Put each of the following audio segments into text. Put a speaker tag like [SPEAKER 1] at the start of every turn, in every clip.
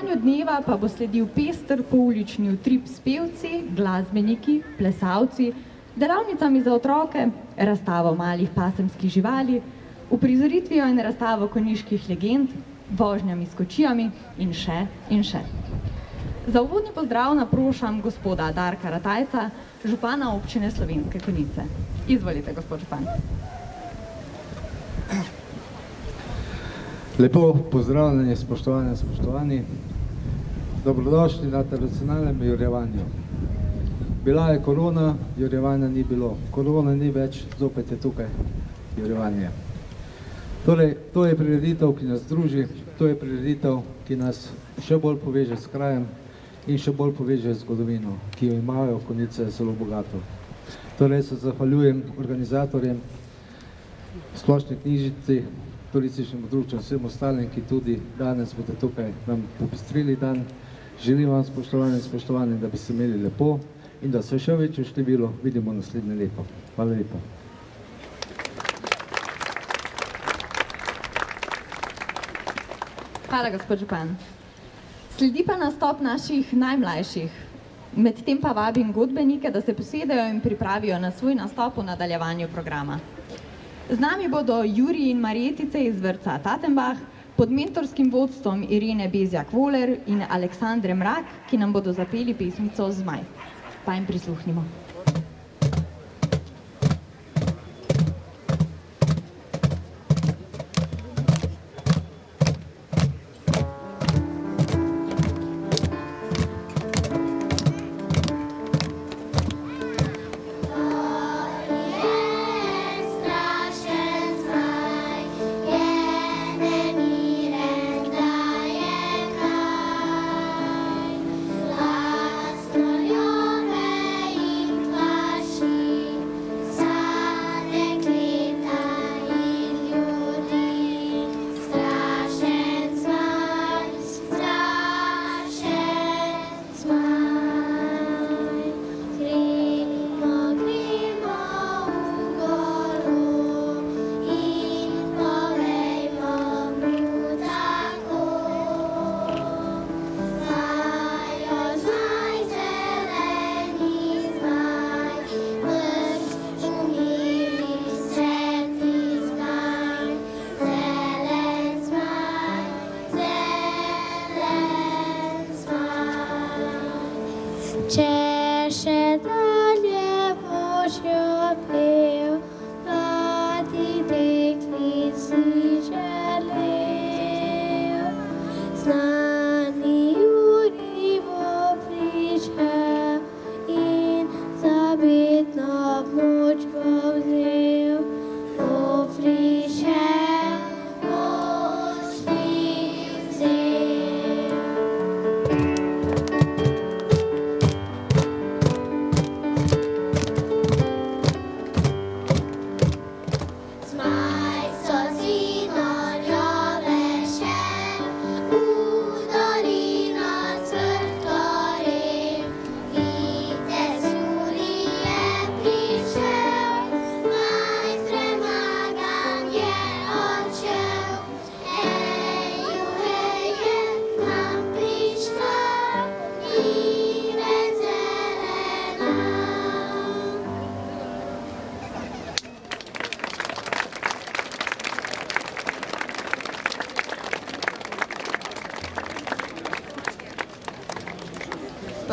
[SPEAKER 1] nadaljevanju dneva pa bo sledil pester poulični utrip s pevci, glasbeniki, plesalci, delavnicami za otroke, razstavo malih pasemskih živali, uprizoritvijo in razstavo konjiških legend, vožnjami s kočijami in še in še. Za uvodni pozdrav naprošam gospoda Darka Ratajca, župana občine Slovenske Konjice. Izvolite, gospod župan.
[SPEAKER 2] Lepo pozdravljeni, spoštovani. Dobrodošli na tradicionalnem jurjevanju. Bila je korona, jurjevanja ni bilo. Korona ni več, zopet je tukaj jurjevanje. Torej, to je prireditev, ki nas druži, to je prireditev, ki nas še bolj poveže s krajem in še bolj poveže z zgodovino, ki jo imajo Konjice zelo bogato. Torej se zahvaljujem organizatorjem, splošni knjižnici, turističnemu društvu in vsem ostalim, ki tudi danes bodo tukaj nam popestrili dan. Želim vam, spoštovani, da bi se imeli lepo in da se še večje število vidimo naslednje leto. Hvala lepo.
[SPEAKER 1] Hvala, gospod župan. Sledi pa nastop naših najmlajših. Medtem pa vabim godbenike, da se posedejo in pripravijo na svoj nastop v nadaljevanju programa. Z nami bodo Jurij in Marjetice iz vrtca Tatenbach pod mentorskim vodstvom Irene Bezjak-Voler in Aleksandre Mrak, ki nam bodo zapeli pesmico Zmaj. Pa jim prisluhnimo.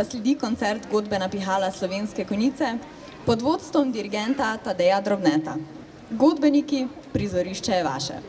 [SPEAKER 1] Pa sledi koncert Godbena pihala Slovenske Konjice pod vodstvom dirigenta Tadeja Drobneta. Godbeniki, prizorišče je vaše.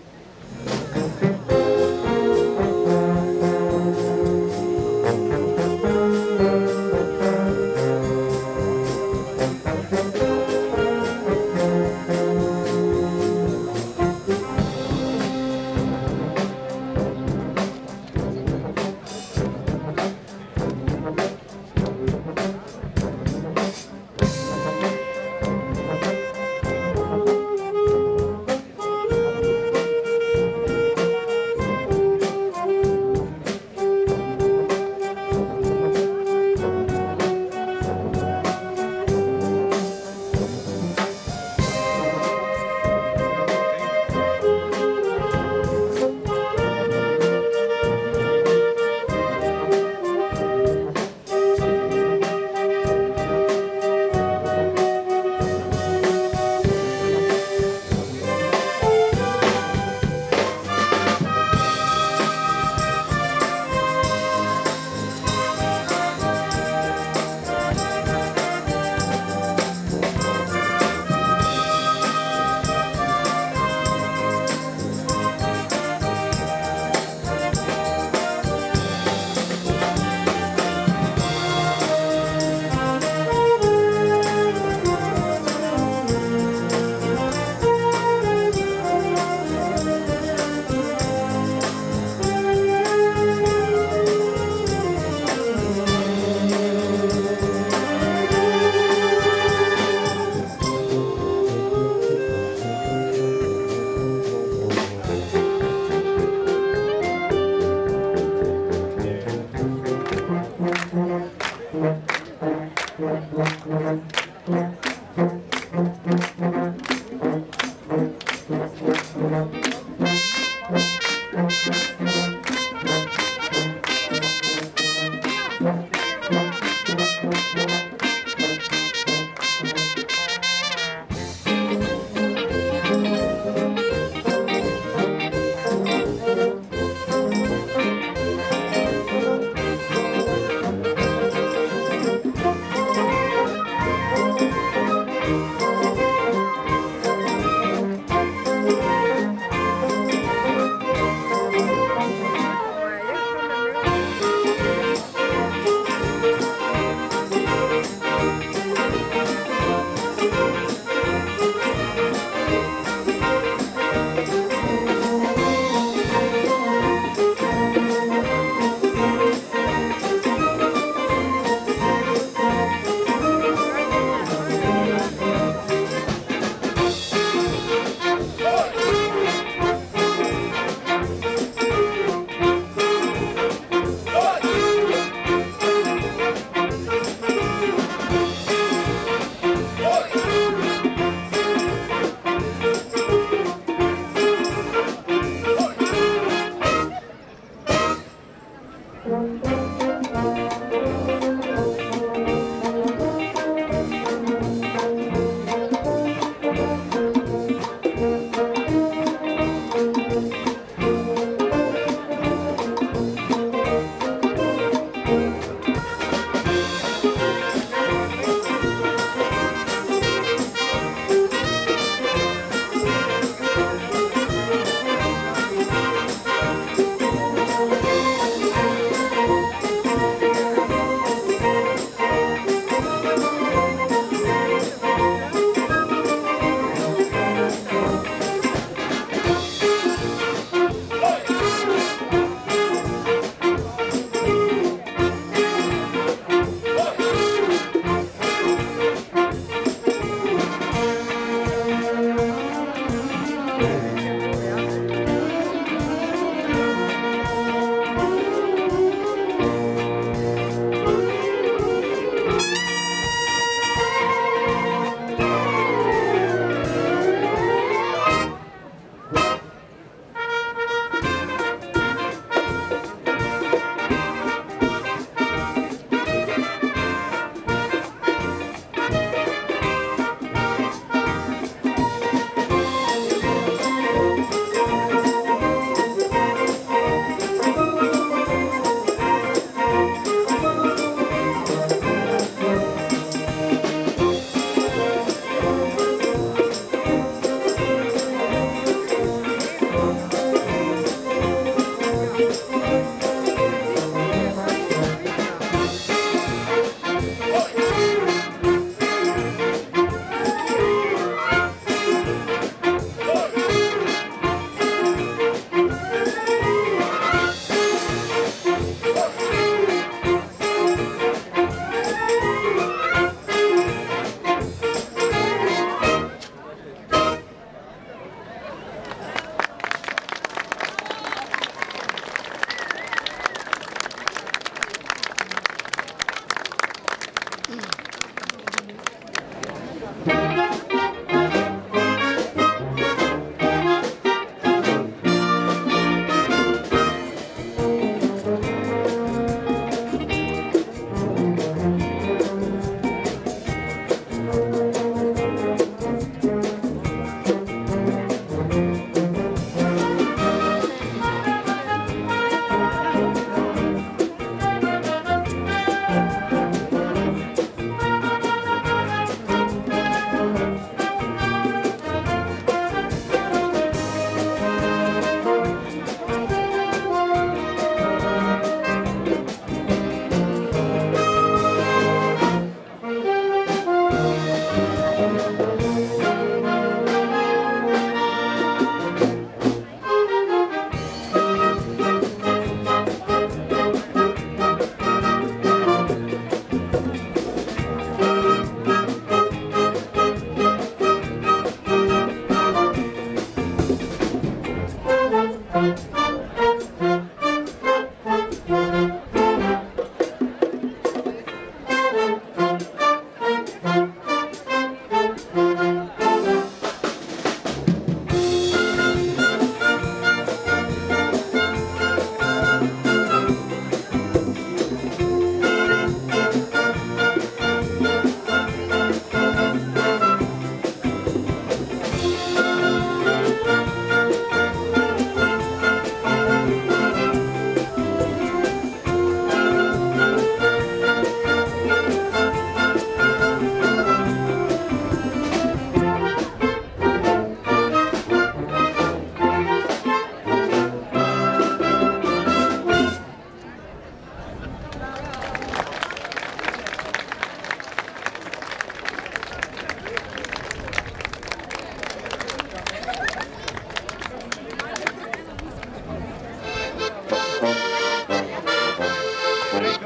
[SPEAKER 3] Thank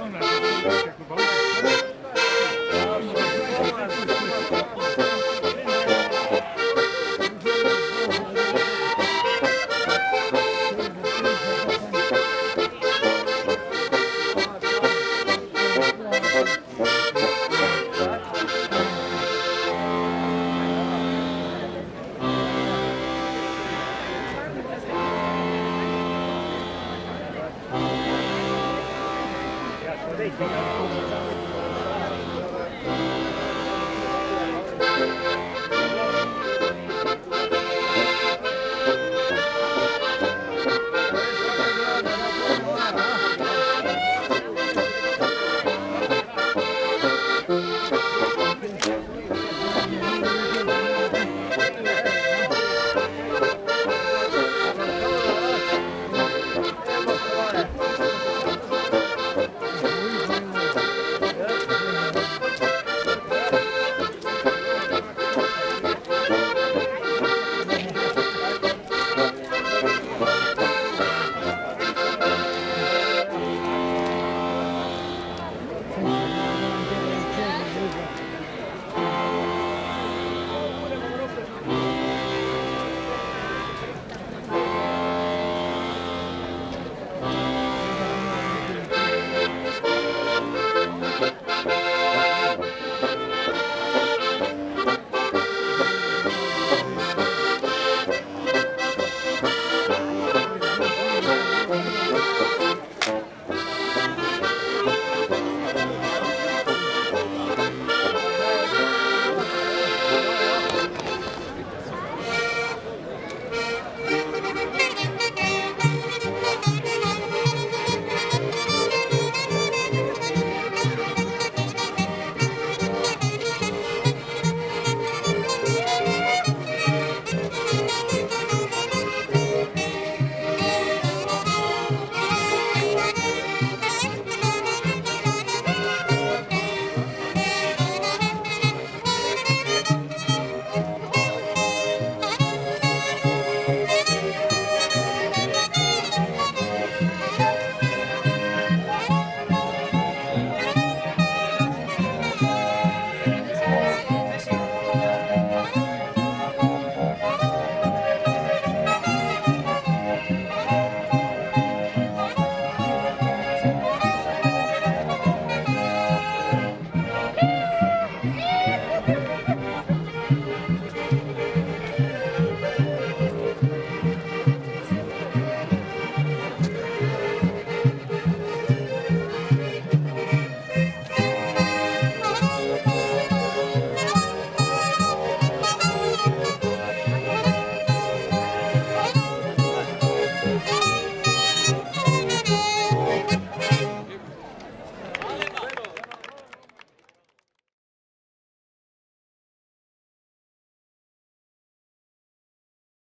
[SPEAKER 3] you.